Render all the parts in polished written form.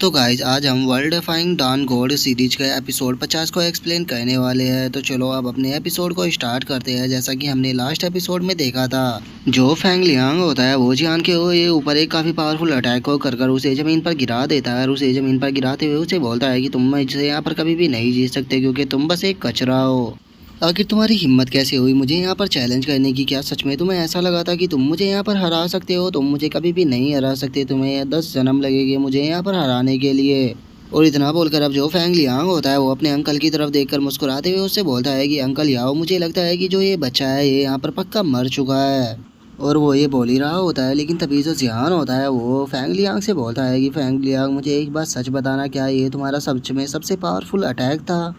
तो गाइज आज हम वर्ल्ड डेफाइंग डॉन गॉड सीरीज के एपिसोड 50 को एक्सप्लेन करने वाले हैं। तो चलो अब अपने एपिसोड को स्टार्ट करते हैं। जैसा कि हमने लास्ट एपिसोड में देखा था, जो फेंग लियांग होता है वो जियान के ऊपर एक काफी पावरफुल अटैक को कर उसे जमीन पर गिरा देता है और उसे जमीन पर गिराते हुए उसे बोलता है कि तुम मुझसे यहाँ पर कभी भी नहीं जीत सकते क्योंकि तुम बस एक कचरा हो। आखिर तुम्हारी हिम्मत कैसे हुई मुझे यहाँ पर चैलेंज करने की? क्या सच में तुम्हें ऐसा लगा था कि तुम मुझे यहाँ पर हरा सकते हो? तुम मुझे कभी भी नहीं हरा सकते, तुम्हें 10 जन्म लगेंगे मुझे यहाँ पर हराने के लिए। और इतना बोलकर अब जो फेंग लियांग होता है वो अपने अंकल की तरफ देखकर मुस्कुराते हुए उससे बोलता है कि अंकल याओ, मुझे लगता है कि जो ये बच्चा है ये यहाँ पर पक्का मर चुका है। और वो ये बोल ही रहा होता है, लेकिन तभी जो जियान होता है वो फेंग लियांग से बोलता है कि फेंग लियांग, मुझे एक बात सच बताना, क्या ये तुम्हारा सच में सबसे पावरफुल अटैक था?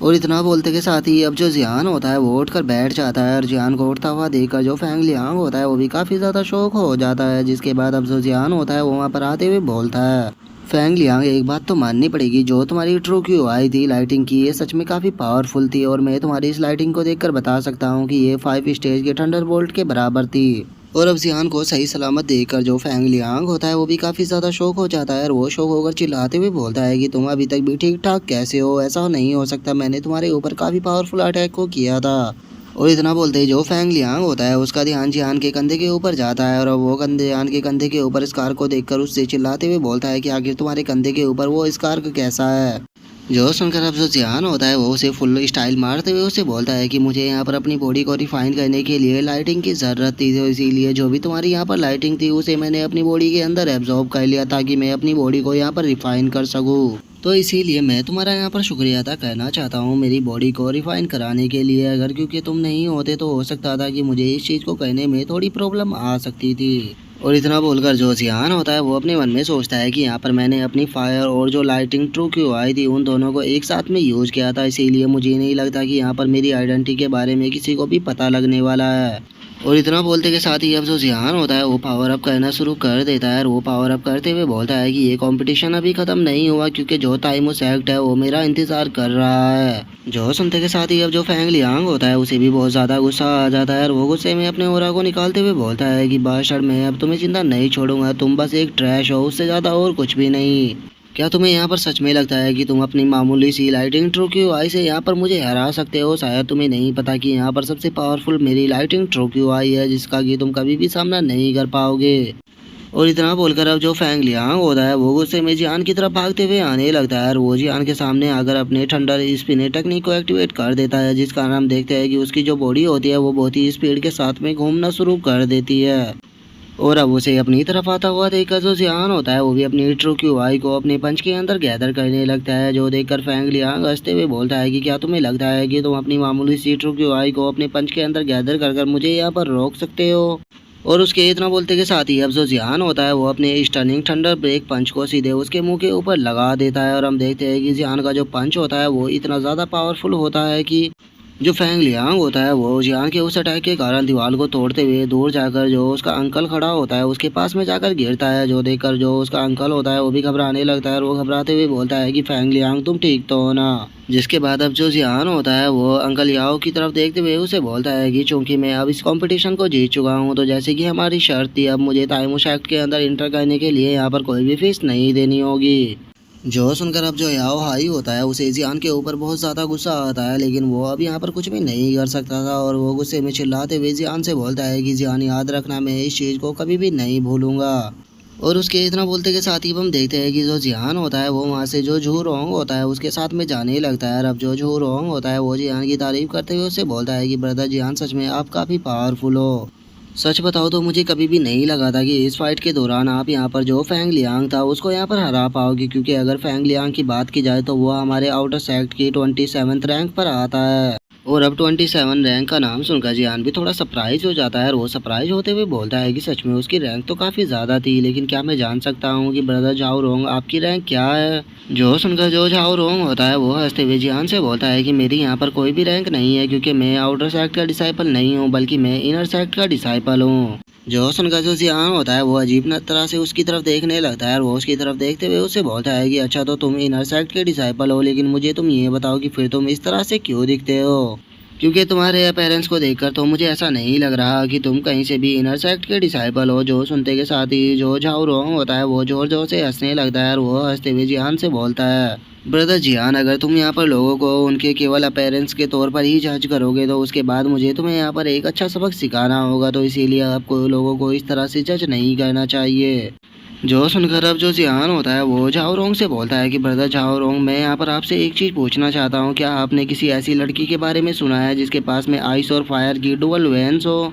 और इतना बोलते के साथ ही अब जो जियान होता है वो उठकर बैठ जाता है और जियान को उठता हुआ देखकर जो फेंग लियांग होता है वो भी काफ़ी ज़्यादा शौक हो जाता है। जिसके बाद अब जो जियान होता है वो वहाँ पर आते हुए बोलता है, फेंग लियांग एक बात तो माननी पड़ेगी, जो तुम्हारी ट्रू क्यू आई थी लाइटिंग की, ये सच में काफ़ी पावरफुल थी और मैं तुम्हारी इस लाइटिंग को देखकर बता सकता हूँ कि ये 5 स्टेज के थंडरबोल्ट के बराबर थी। और अब जियान को सही सलामत देखकर जो फेंग लियांग होता है वो भी काफ़ी ज़्यादा शौक हो जाता है और वो शौक होकर चिल्लाते हुए बोलता है कि तुम अभी तक भी ठीक ठाक कैसे हो? ऐसा नहीं हो सकता, मैंने तुम्हारे ऊपर काफ़ी पावरफुल अटैक को किया था। और इतना बोलते ही जो फेंग लियांग होता है उसका ध्यान जियान के कंधे के ऊपर जाता है और वो कंधे जियान के कंधे के ऊपर स्कार को देखकर उससे चिल्लाते हुए बोलता है कि आखिर तुम्हारे कंधे के ऊपर वो स्कार कैसा है? जो सुनकर अब जो जियान होता है वो उसे फुल स्टाइल मारते हुए उसे बोलता है कि मुझे यहाँ पर अपनी बॉडी को रिफाइन करने के लिए लाइटिंग की ज़रूरत थी, तो इसीलिए जो भी तुम्हारी यहाँ पर लाइटिंग थी उसे मैंने अपनी बॉडी के अंदर एब्जॉर्ब कर लिया ताकि मैं अपनी बॉडी को यहाँ पर रिफाइन कर सकूँ। तो इसीलिए मैं तुम्हारा यहाँ पर शुक्रिया अदा करना चाहता हूँ मेरी बॉडी को रिफाइन कराने के लिए। अगर क्योंकि तुम नहीं होते तो हो सकता था कि मुझे इस चीज़ को करने में थोड़ी प्रॉब्लम आ सकती थी। और इतना बोलकर जो जियान होता है वो अपने मन में सोचता है कि यहाँ पर मैंने अपनी फायर और जो लाइटिंग ट्रू क्यू आई थी उन दोनों को एक साथ में यूज किया था, इसीलिए मुझे नहीं लगता कि यहाँ पर मेरी आइडेंटिटी के बारे में किसी को भी पता लगने वाला है। और इतना बोलते के साथ ही अब जो जियान होता है वो पावर अप करना शुरू कर देता है और वो पावर अप करते हुए बोलता है कि ये कंपटीशन अभी खत्म नहीं हुआ क्योंकि जो ताइमो सेक्ट है वो मेरा इंतजार कर रहा है। जो सुनते के साथ ही अब जो फेंग लियांग होता है उसे भी बहुत ज़्यादा गुस्सा आ जाता है और वो गुस्से में अपने ओरा को निकालते हुए बोलता है कि बादशाह, मैं अब तुम्हें जिंदा नहीं छोड़ूंगा, तुम बस एक ट्रैश हो, उससे ज़्यादा और कुछ भी नहीं। क्या तुम्हें यहाँ पर सच में लगता है कि तुम अपनी मामूली सी लाइटिंग ट्रू क्यू आई से यहाँ पर मुझे हरा सकते हो? शायद तुम्हें नहीं पता कि यहाँ पर सबसे पावरफुल मेरी लाइटिंग ट्रू क्यू आई है जिसका कि तुम कभी भी सामना नहीं कर पाओगे। और इतना बोलकर अब जो फेंग लियांग होता है वो गुस्से में जियान की तरफ भागते हुए आने लगता है और वो जियान के सामने आकर अपने थंडर स्पिन टेक्निक को एक्टिवेट कर देता है, जिस कारण हम देखते हैं कि उसकी जो बॉडी होती है वो बहुत ही स्पीड के साथ में घूमना शुरू कर देती है। और अब उसे अपनी तरफ आता हुआ देखकर जो जियान होता है वो भी अपनी ट्रू क्यू आई को अपने पंच के अंदर गैदर करने लगता है, जो देखकर फेंग लियांग हंसते हुए बोलता है कि क्या तुम्हें लगता है कि तुम अपनी मामूली सी ट्रू क्यू आई को अपने पंच के अंदर गैदर कर मुझे यहाँ पर रोक सकते हो? और उसके इतना बोलते के साथ ही अब जो जियान होता है वो अपने स्टनिंग थंडर ब्रेक पंच को सीधे उसके मुंह के ऊपर लगा देता है और हम देखते हैं कि जियान का जो पंच होता है वो इतना ज़्यादा पावरफुल होता है कि जो फेंग लियांग होता है वो जियान के उस अटैक के कारण दीवार को तोड़ते हुए दूर जाकर जो उसका अंकल खड़ा होता है उसके पास में जाकर गिरता है, जो देखकर जो उसका अंकल होता है वो भी घबराने लगता है और वो घबराते हुए बोलता है कि फेंग लियांग तुम ठीक तो हो ना? जिसके बाद अब जो जियान होता है वो अंकल याओ की तरफ देखते हुए उसे बोलता है कि चूंकि मैं अब इस कंपटीशन को जीत चुका हूँ तो जैसे कि हमारी शर्त थी, अब मुझे ताइमो सेक्ट के अंदर इंटर करने के लिए यहाँ पर कोई भी फीस नहीं देनी होगी। जो सुनकर अब जो याओ हाई होता है उसे जियान के ऊपर बहुत ज़्यादा गुस्सा आता है, लेकिन वो अब यहाँ पर कुछ भी नहीं कर सकता था और वो गुस्से में चिल्लाते हुए जियान से बोलता है कि जियान याद रखना, मैं इस चीज़ को कभी भी नहीं भूलूंगा। और उसके इतना बोलते के साथ ही हम देखते हैं कि जो जियान होता है वो वहाँ से जो झू रोंग होता है उसके साथ में जाने लगता है। अब जो झू रोंग होता है वो जियान की तारीफ करते हुए उससे बोलता है कि ब्रदर जियान, सच में आप काफ़ी पावरफुल हो। सच बताओ तो मुझे कभी भी नहीं लगा था कि इस फाइट के दौरान आप यहाँ पर जो फेंग लियांग था उसको यहाँ पर हरा पाओगे, क्योंकि अगर फेंग लियांग की बात की जाए तो वो हमारे आउटर सेक्ट की 27th रैंक पर आता है। और अब 27 रैंक का नाम सुनकर जियान भी थोड़ा सरप्राइज हो जाता है और वो सरप्राइज होते हुए बोलता है कि सच में उसकी रैंक तो काफ़ी ज़्यादा थी, लेकिन क्या मैं जान सकता हूँ कि ब्रदर झाओ रोंग आपकी रैंक क्या है? जो सुनकर जो झाओ रोंग होता है वो हंसते हुए जियान से बोलता है कि मेरी यहाँ पर कोई भी रैंक नहीं है, क्योंकि मैं आउटर सेक्ट का डिसाइपल नहीं हूँ बल्कि मैं इनर सेक्ट का डिसाइपल हूँ। जो सुनकर जो जियान होता है वो अजीब तरह से उसकी तरफ देखने लगता है और वो उसकी तरफ देखते हुए उससे बोलता है कि अच्छा तो तुम इनर सेक्ट के डिसाइपल हो, लेकिन मुझे तुम ये बताओ कि फिर तुम इस तरह से क्यों दिखते हो? क्योंकि तुम्हारे पेरेंट्स को देखकर तो मुझे ऐसा नहीं लग रहा कि तुम कहीं से भी इनर सेक्ट के डिसाइपल हो। जो सुनते के साथ ही जो झाओ रोंग होता है वो जोर जोर से हंसने लगता है और वो हंसते हुए जियान से बोलता है, ब्रदर जियान, अगर तुम यहाँ पर लोगों को उनके केवल अपेरेंस के तौर पर ही जज करोगे तो उसके बाद मुझे तुम्हें यहाँ पर एक अच्छा सबक सिखाना होगा, तो इसीलिए आपको लोगों को इस तरह से जज नहीं करना चाहिए। जो सुनकर अब जो जियान होता है वो झाओ रोंग से बोलता है कि ब्रदर झाओ रोंग, मैं यहाँ पर आपसे एक चीज़ पूछना चाहता हूँ, क्या आपने किसी ऐसी लड़की के बारे में सुना है जिसके पास में आइस और फायर की डुअल वेंस हो?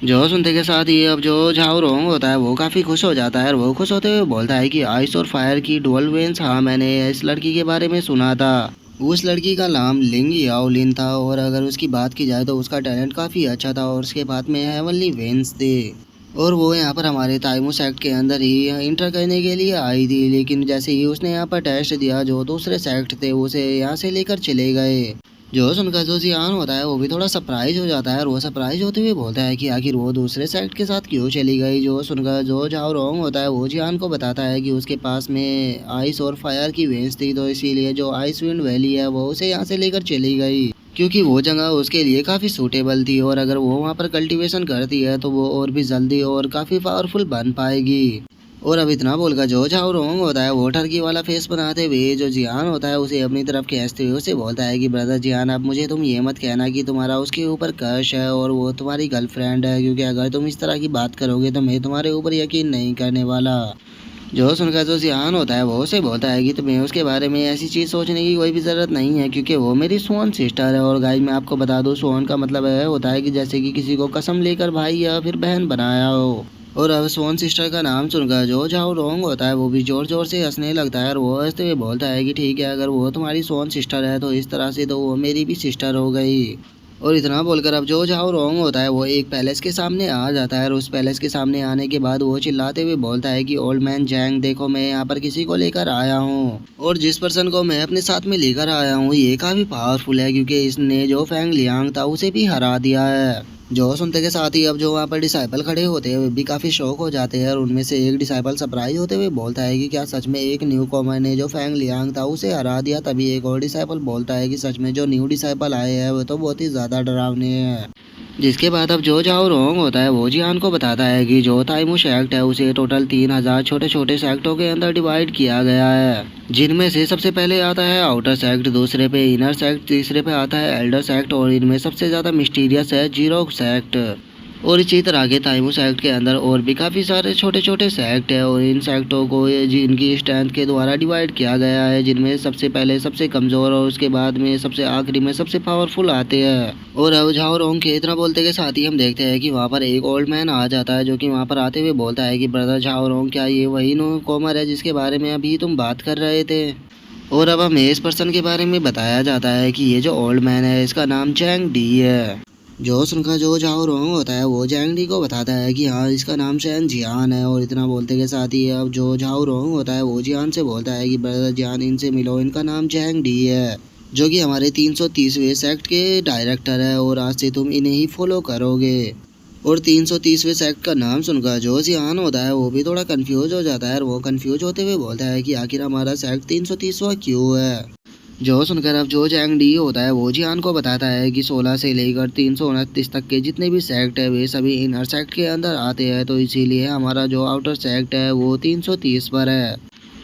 जो सुनते के साथ ही अब जो झाओ रोंग होता है वो काफ़ी खुश हो जाता है और वो खुश होते हुए बोलता है कि आइस और फायर की डुअल वेंस, हाँ मैंने इस लड़की के बारे में सुना था। उस लड़की का नाम लिंग याओ लिन था और अगर उसकी बात की जाए तो उसका टैलेंट काफ़ी अच्छा था और उसके बाद में हेवनली वेंस थे और वो यहाँ पर हमारे ताइमू सेक्ट के अंदर ही इंटर करने के लिए आई थी, लेकिन जैसे ही उसने यहाँ पर टेस्ट दिया जो दूसरे सेक्ट थे उसे यहाँ से लेकर चले गए। जो सुनकर जो जियान होता है वो भी थोड़ा सरप्राइज हो जाता है और वो सरप्राइज होते हुए बोलता है कि आखिर वो दूसरे सेक्ट के साथ क्यों चली गई। जो सुनकर जो झाओ रोंग होता है वो जियान को बताता है कि उसके पास में आइस और फायर की वेंस थी, तो इसीलिए जो आइस विंड वैली है वो उसे यहाँ से लेकर चली गई क्योंकि वो जगह उसके लिए काफ़ी सूटेबल थी और अगर वो वहाँ पर कल्टीवेशन करती है तो वो और भी जल्दी और काफ़ी पावरफुल बन पाएगी। और अब इतना बोलकर जो झाओ रोंग होता है वो ठरकी वाला फेस बनाते हुए जो जियान होता है उसे अपनी तरफ खींचते हुए उसे बोलता है कि ब्रदर जियान, अब मुझे तुम ये मत कहना कि तुम्हारा उसके ऊपर क्रश है और वो तुम्हारी गर्लफ्रेंड है, क्योंकि अगर तुम इस तरह की बात करोगे तो मैं तुम्हारे ऊपर यकीन नहीं करने वाला। जो सुनकर जो जियान होता है वो उसे बोलता है कि तुम्हें उसके बारे में ऐसी चीज़ सोचने की कोई भी ज़रूरत नहीं है क्योंकि वो मेरी स्वॉन सिस्टर है। और गाइस मैं आपको बता दूँ स्वॉन का मतलब है होता है कि जैसे कि किसी को कसम लेकर भाई या फिर बहन बनाया हो। और अब स्वॉन सिस्टर का नाम सुनकर जो झाओ रोंग होता है वो भी जोर जोर से हंसने लगता है और वो हंसते हुए बोलता है कि ठीक है, अगर वो तुम्हारी स्वॉन सिस्टर है तो इस तरह से तो वो मेरी भी सिस्टर हो गई। और इतना बोलकर अब जो झाओ रोंग होता है वो एक पैलेस के सामने आ जाता है और उस पैलेस के सामने आने के बाद वो चिल्लाते हुए बोलता है कि ओल्ड मैन जैंग, देखो मैं यहाँ पर किसी को लेकर आया हूँ और जिस पर्सन को मैं अपने साथ में लेकर आया हूँ ये काफ़ी पावरफुल है क्योंकि इसने जो फैंग लियांग था उसे भी हरा दिया है। जो सुनते के साथ ही अब जो वहाँ पर डिसाइपल खड़े होते हैं वे भी काफ़ी शौक हो जाते हैं और उनमें से एक डिसाइपल सरप्राइज होते हुए बोलता है कि क्या सच में एक न्यू कॉमर ने जो फैंग लियांग था उसे हरा दिया। तभी एक और डिसाइपल बोलता है कि सच में जो न्यू डिसाइपल आए हैं वो तो बहुत ही ज़्यादा डरावने हैं। जिसके बाद अब जो झाओ रोंग होता है वो जियान को बताता है कि जो ताइमू सेक्ट है उसे टोटल 3000 छोटे छोटे सेक्टों के अंदर डिवाइड किया गया है, जिनमें से सबसे पहले आता है आउटर सेक्ट, दूसरे पे इनर सेक्ट, तीसरे पे आता है एल्डर सेक्ट और इनमें सबसे ज़्यादा मिस्टीरियस है जीरो सेक्ट। और इसी तरह के ताइमू सेक्ट के अंदर और भी काफ़ी सारे छोटे छोटे सेक्ट है और इन सेक्टों को जिनकी स्ट्रेंथ के द्वारा डिवाइड किया गया है, जिनमें सबसे पहले सबसे कमज़ोर और उसके बाद में सबसे आखिरी में सबसे पावरफुल आते हैं। और अब झाओ रोंग के इतना बोलते के साथ ही हम देखते हैं कि वहाँ पर एक ओल्ड मैन आ जाता है जो कि वहाँ पर आते हुए बोलता है कि ब्रदर झाओ रोंग, क्या ये वही नो कॉमर है जिसके बारे में अभी तुम बात कर रहे थे? और अब हमें इस पर्सन के बारे में बताया जाता है कि ये जो ओल्ड मैन है इसका नाम जैंग डी है। जो सुनकर जो झाओ रोंग होता है वो जैंग डी को बताता है कि हाँ इसका नाम शैन जियान है। और इतना बोलते के साथ ही अब जो झाओ रोंग होता है वो जियान से बोलता है कि ब्रदर जियान, इनसे मिलो, इनका नाम जैंग डी है जो कि हमारे 330वें सेक्ट के डायरेक्टर है और आज से तुम इन्हें ही फॉलो करोगे। और 330वें सेक्ट का नाम सुनकर जो जियान होता है वो भी थोड़ा कंफ्यूज हो जाता है और वो कंफ्यूज होते हुए बोलता है कि आखिर हमारा सेक्ट 330वां क्यों है। जो सुनकर अब जो जैंग डी होता है वो जियान को बताता है कि 16 से लेकर 329 तक के जितने भी सेक्ट है वे सभी इनर सेक्ट के अंदर आते हैं, तो इसीलिए हमारा जो आउटर सेक्ट है वो 330 पर है।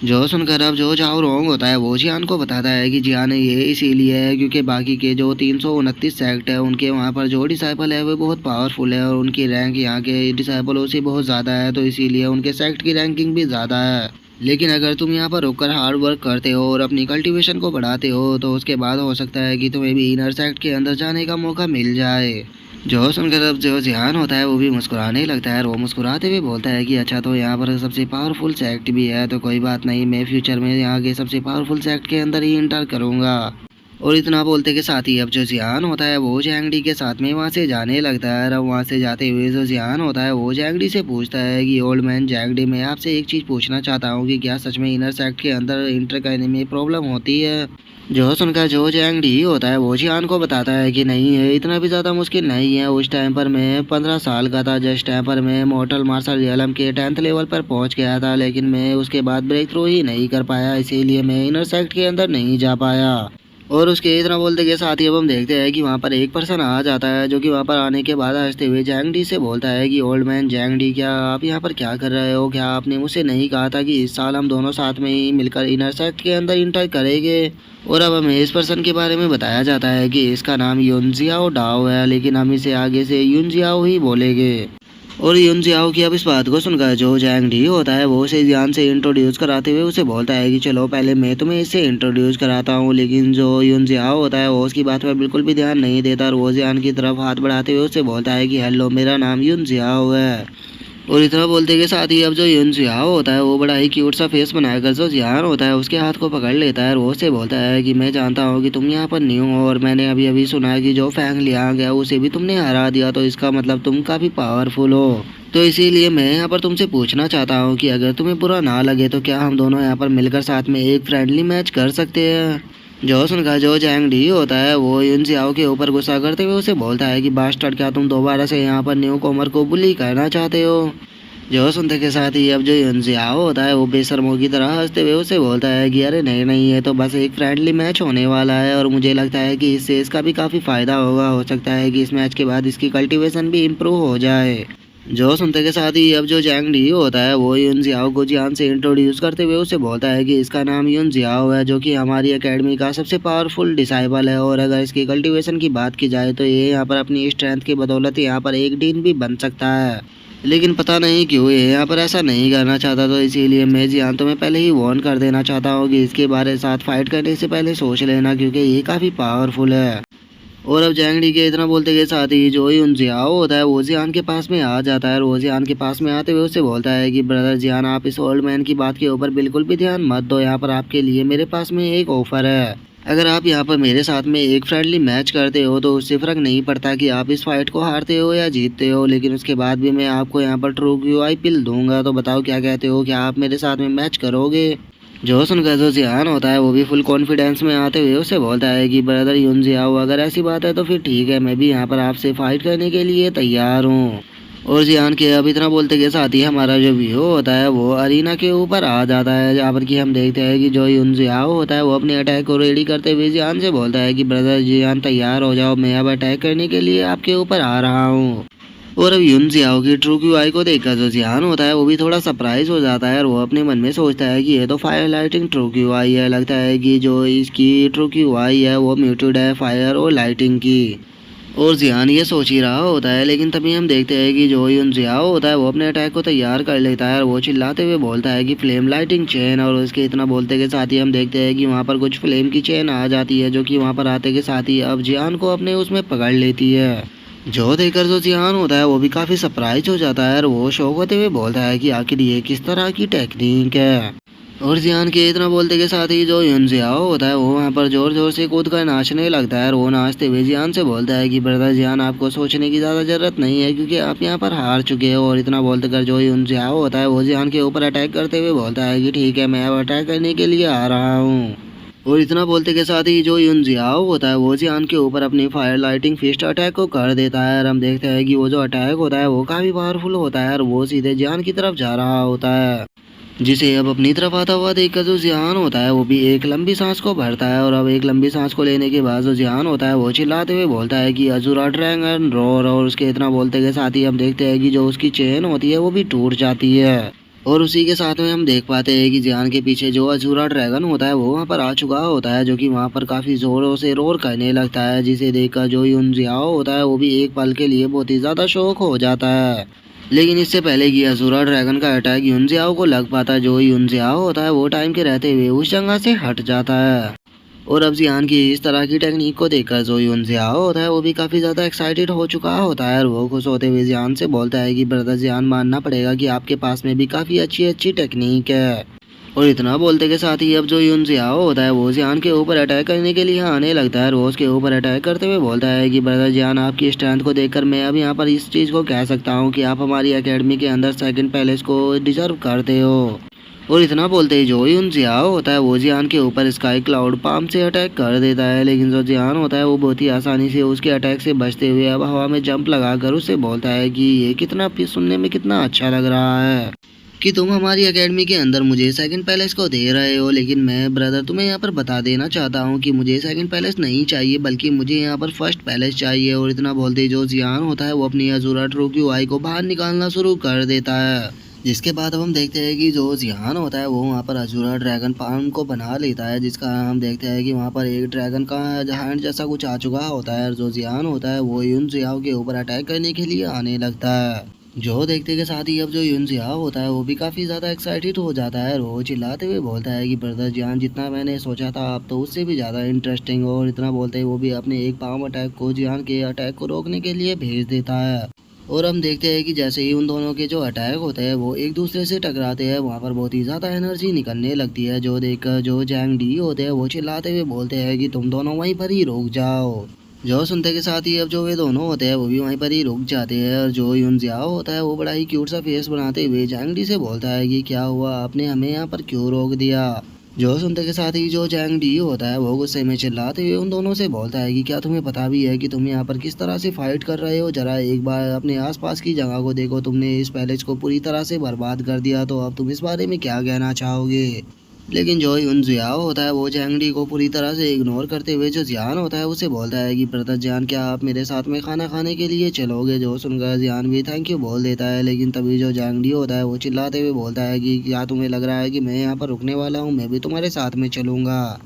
जो सुनकर अब जो झाओ रोंग होता है वो जियान को बताता है कि जियान ये इसीलिए है क्योंकि बाकी के जो 329 सेक्ट है उनके वहाँ पर जो डिसाइपल है वो बहुत पावरफुल है और उनकी रैंक यहाँ के डिसाइपलों से बहुत ज़्यादा है, तो इसीलिए उनके सेक्ट की रैंकिंग भी ज़्यादा है। लेकिन अगर तुम यहाँ पर रुककर हार्ड वर्क करते हो और अपनी कल्टीवेशन को बढ़ाते हो तो उसके बाद हो सकता है कि तुम्हें भी इनर सेक्ट के अंदर जाने का मौका मिल जाए। जो सुनकर अब जो जियान होता है वो भी मुस्कुराने लगता है और वो मुस्कुराते हुए बोलता है कि अच्छा, तो यहाँ पर सबसे पावरफुल सेक्ट भी है, तो कोई बात नहीं, मैं फ्यूचर में यहाँ के सबसे पावरफुल सेक्ट के अंदर ही इंटर करूँगा। और इतना बोलते के साथ ही अब जो जियान होता है वो जैंगडी के साथ में वहाँ से जाने लगता है। अब वहाँ से जाते हुए जो जियान होता है वो जैंगडी से पूछता है कि ओल्ड मैन जैंगडी, मैं आपसे एक चीज़ पूछना चाहता हूँ कि क्या सच में इनर सेक्ट के अंदर इंटर करने में प्रॉब्लम होती है? जो सुनकर जो जैंगडी होता है वो जियान को बताता है कि नहीं है, इतना भी ज़्यादा मुश्किल नहीं है। उस टाइम पर मैं 15 साल का था, जिस टाइम पर मैं मॉर्टल मार्शल रियलम के 10th लेवल पर पहुँच गया था, लेकिन मैं उसके बाद ब्रेक थ्रू ही नहीं कर पाया, इसीलिए मैं इनर सेक्ट के अंदर नहीं जा पाया। और उसके इतना बोलते के साथ ही अब हम देखते हैं कि वहाँ पर एक पर्सन आ जाता है, जो कि वहाँ पर आने के बाद हंसते हुए जैंग डी से बोलता है कि ओल्ड मैन जैंग डी, क्या आप यहाँ पर क्या कर रहे हो? क्या आपने मुझसे नहीं कहा था कि इस साल हम दोनों साथ में ही मिलकर इनर सेक्ट के अंदर इंटर करेंगे? और अब हमें इस पर्सन के बारे में बताया जाता है कि इसका नाम युनजियाओ डाओ है, लेकिन हम इसे आगे से युनजियाओ ही बोलेंगे। और युन जियाओ की अब इस बात को सुनकर जो जैंग डी होता है वो उसे जियान से इंट्रोड्यूस कराते हुए उसे बोलता है कि चलो पहले मैं तुम्हें इससे इंट्रोड्यूस कराता हूँ। लेकिन जो युन जियाओ होता है वो उसकी बात पर बिल्कुल भी ध्यान नहीं देता और वो जियान की तरफ हाथ बढ़ाते हुए उसे बोलता है कि हेलो, मेरा नाम युन जियाओ है। और इतना बोलते के साथ ही अब जो युन जियाओ होता है वो बड़ा ही क्यूट सा फेस बनाकर जो जियान होता है उसके हाथ को पकड़ लेता है और वो उससे बोलता है कि मैं जानता हूँ कि तुम यहाँ पर न्यू हो और मैंने अभी अभी सुना है कि जो फैंग लियांग है उसे भी तुमने हरा दिया, तो इसका मतलब तुम काफ़ी पावरफुल हो। तो इसीलिए मैं यहाँ पर तुमसे पूछना चाहता हूँ कि अगर तुम्हें बुरा ना लगे तो क्या हम दोनों यहाँ पर मिलकर साथ में एक फ्रेंडली मैच कर सकते हैं? जो सुनकर जो जैंग डी होता है वो युन जियाओ के ऊपर गुस्सा करते हुए उसे बोलता है कि बास्टर्ड, क्या तुम दोबारा से यहाँ पर न्यू कॉमर को बुली करना चाहते हो? जो सुनते के साथ ही अब जो युन जियाओ होता है वो बेशर्मों की तरह हंसते हुए उसे बोलता है कि अरे नहीं नहीं, ये तो बस एक फ्रेंडली मैच होने वाला है और मुझे लगता है कि इससे इसका भी काफ़ी फ़ायदा होगा। हो सकता है कि इस मैच के बाद इसकी कल्टीवेशन भी इम्प्रूव हो जाए। जो सुनते के साथ ही अब जो जैंग डी होता है वो युन जियाओ को जियान से इंट्रोड्यूस करते हुए उसे बोलता है कि इसका नाम युन जियाओ है, जो कि हमारी एकेडमी का सबसे पावरफुल डिसाइबल है और अगर इसकी कल्टीवेशन की बात की जाए तो ये यहाँ पर अपनी स्ट्रेंथ की बदौलत यहाँ पर एक डीन भी बन सकता है। लेकिन पता नहीं क्यों ये यहाँ पर ऐसा नहीं करना चाहता, तो इसीलिए मैं जियान तुम्हें पहले ही वार्न कर देना चाहता हूँ कि इसके बारे साथ फाइट करने से पहले सोच लेना, क्योंकि ये काफ़ी पावरफुल है। और अब जैंग डी के इतना बोलते के साथ ही जो युन जियाओ होता है वो जियान के पास में आ जाता है और वो जियान के पास में आते हुए उससे बोलता है कि ब्रदर जियान, आप इस ओल्ड मैन की बात के ऊपर बिल्कुल भी ध्यान मत दो। यहाँ पर आपके लिए मेरे पास में एक ऑफर है। अगर आप यहाँ पर मेरे साथ में एक फ्रेंडली मैच करते हो तो उससे फ़र्क नहीं पड़ता कि आप इस फाइट को हारते हो या जीतते हो, लेकिन उसके बाद भी मैं आपको यहाँ पर ट्रू क्यूआई पिल दूंगा। तो बताओ क्या कहते हो, क्या आप मेरे साथ में मैच करोगे? जो सुनकर जो जियान होता है वो भी फुल कॉन्फिडेंस में आते हुए उससे बोलता है कि ब्रदर युन जियाओ, अगर ऐसी बात है तो फिर ठीक है, मैं भी यहाँ पर आपसे फाइट करने के लिए तैयार हूँ। और जियान के अब इतना बोलते के साथ ही हमारा जो व्यू होता है वो अरीना के ऊपर आ जाता है, जहाँ पर कि हम देखते हैं कि जो युन जियाओ होता है वो अपने अटैक को रेडी करते हुए जियान से बोलता है कि ब्रदर जियान तैयार हो जाओ, मैं अब अटैक करने के लिए आपके ऊपर आ रहा हूँ। और अब युन जियाओ की ट्रू क्यूआई को देखकर जो जियान होता है वो भी थोड़ा सरप्राइज हो जाता है और वो अपने मन में सोचता है कि ये तो फायर लाइटिंग ट्रू क्यूआई है। लगता है कि जो इसकी ट्रू क्यूआई है वो म्यूटेड है फायर और लाइटिंग की। और जियान ये सोच ही रहा होता है, लेकिन तभी हम देखते हैं कि जो युन जियाओ होता है वो अपने अटैक को तैयार कर लेता है और वो चिल्लाते हुए बोलता है कि फ्लेम लाइटिंग चेन। और उसके इतना बोलते के साथ ही हम देखते हैं कि वहाँ पर कुछ फ्लेम की चेन आ जाती है, जो कि वहाँ पर आते के साथ ही अब जियान को अपने उसमें पकड़ लेती है। जो देखकर जो जियान होता है वो भी काफ़ी सरप्राइज हो जाता है और वो शौक होते हुए बोलता है कि आखिर ये किस तरह की टेक्निक है। और जियान के इतना बोलते के साथ ही जो युन जियाओ होता है वो वहाँ पर जोर जोर से कूद कर नाचने लगता है और वो नाचते हुए जियान से बोलता है कि ब्रदर जियान, आपको सोचने की ज़्यादा ज़रूरत नहीं है क्योंकि आप यहाँ पर हार चुके हो। और इतना बोलते कर जो युन जियाओ होता है वो जियान के ऊपर अटैक करते हुए बोलता है कि ठीक है, मैं अब अटैक करने के लिए आ रहा हूँ। और इतना बोलते के साथ ही जो युन जियाओ होता है वो जियान के ऊपर अपनी फायर लाइटिंग फिस्ट अटैक को कर देता है और हम देखते हैं कि वो जो अटैक होता है वो काफ़ी पावरफुल होता है और वो सीधे जियान की तरफ जा रहा होता है, जिसे अब अपनी तरफ आता हुआ देखकर जो जियान होता है वो भी एक लंबी सांस को भरता है। और अब एक लंबी सांस को लेने के बाद जो जियान होता है वो चिल्लाते हुए बोलता है कि अजुरा ड्रैगन रोर। और उसके इतना बोलते के साथ ही हम देखते हैं कि जो उसकी चेन होती है वो भी टूट जाती है। और उसी के साथ में हम देख पाते हैं कि जियान के पीछे जो अजूरा ड्रैगन होता है वो वहाँ पर आ चुका होता है, जो कि वहाँ पर काफ़ी ज़ोरों से रोर करने लगता है, जिसे देखकर जो युन जियाओ होता है वो भी एक पल के लिए बहुत ही ज़्यादा शौक हो जाता है। लेकिन इससे पहले कि अजूरा ड्रैगन का अटैक युन जियाओ को लग पाता, जो युन जियाओ होता है वो टाइम के रहते हुए उस जगह से हट जाता है। और अब जियान की इस तरह की टेक्निक को देखकर जो युन जियाओ होता है वो भी काफ़ी ज़्यादा एक्साइटेड हो चुका होता है और वो खुश होते हुए जियान से बोलता है कि ब्रदर जियान, मानना पड़ेगा कि आपके पास में भी काफ़ी अच्छी अच्छी टेक्निक है। और इतना बोलते के साथ ही अब जो युन जियाओ होता है वो जियान के ऊपर अटैक करने के लिए आने लगता है और वो उसके ऊपर अटैक करते हुए बोलता है कि ब्रदर जियान, आपकी स्ट्रेंथ को देखकर मैं अब यहाँ पर इस चीज़ को कह सकता हूँ कि आप हमारी एकेडमी के अंदर सेकंड पैलेस को डिजर्व करते हो। और इतना बोलते ही जो युन जियाओ होता है वो जियान के ऊपर स्काई क्लाउड पाम से अटैक कर देता है, लेकिन जो जियान होता है वो बहुत ही आसानी से उसके अटैक से बचते हुए अब हवा में जंप लगाकर उससे बोलता है कि ये कितना सुनने में कितना अच्छा लग रहा है। कि तुम हमारी एकेडमी के अंदर मुझे सेकंड पैलेस को दे रहे हो, लेकिन मैं ब्रदर तुम्हें यहाँ पर बता देना चाहता हूँ कि मुझे सेकंड पैलेस नहीं चाहिए, बल्कि मुझे यहाँ पर फर्स्ट पैलेस चाहिए। और इतना बोलते ही जो जियान होता है वो अपनी अजूरा ट्रू की आई को बाहर निकालना शुरू कर देता है। जिसके बाद अब हम देखते हैं कि जो जियान होता है वो वहाँ पर अजूरा ड्रैगन फार्म को बना लेता है, जिसका हम देखते हैं कि वहाँ पर एक ड्रैगन का हैंड जैसा कुछ आ चुका होता है। और जो जियान होता है वो यून जियाओ के ऊपर अटैक करने के लिए आने लगता है। जो देखते के साथ ही अब जो यूनजिया होता है वो भी काफ़ी ज़्यादा एक्साइटेड हो जाता है। वो चिल्लाते हुए बोलता है कि ब्रदर जियान, जितना मैंने सोचा था आप तो उससे भी ज़्यादा इंटरेस्टिंग हो। और इतना बोलते ही वो भी अपने एक पाम अटैक को जियान के अटैक को रोकने के लिए भेज देता है। और हम देखते हैं कि जैसे ही उन दोनों के जो अटैक होते हैं वो एक दूसरे से टकराते हैं, वहाँ पर बहुत ही ज़्यादा एनर्जी निकलने लगती है। जो देखकर जो जैंग डी होते हैं वो चिल्लाते हुए बोलते हैं कि तुम दोनों वहीं पर ही रुक जाओ। जो सुनते के साथ ही अब जो वे दोनों होते हैं वो भी वहीं पर ही रुक जाते हैं। और जो यूनजियाओ होता है वो बड़ा ही क्यूट सा फेस बनाते हुए जैंगडी से बोलता है कि क्या हुआ, आपने हमें यहाँ पर क्यों रोक दिया। जो सुनते के साथ ही जो जैंगडी होता है वो गुस्से में चिल्लाते हुए उन दोनों से बोलता है कि क्या तुम्हें पता भी है कि तुम यहाँ पर किस तरह से फाइट कर रहे हो। जरा एक बार अपने आसपास की जगह को देखो, तुमने इस पैलेस को पूरी तरह से बर्बाद कर दिया, तो अब तुम इस बारे में क्या कहना चाहोगे। लेकिन जो यून जियाओ होता है वो जैंगडी को पूरी तरह से इग्नोर करते हुए जो जियान होता है उसे बोलता है कि ब्रदर जियान, क्या आप मेरे साथ में खाना खाने के लिए चलोगे। जो सुनकर जियान भी थैंक यू बोल देता है, लेकिन तभी जो जैंगडी होता है वो चिल्लाते हुए बोलता है कि क्या तुम्हें लग रहा है कि मैं यहाँ पर रुकने वाला हूँ, मैं भी तुम्हारे साथ में चलूँगा।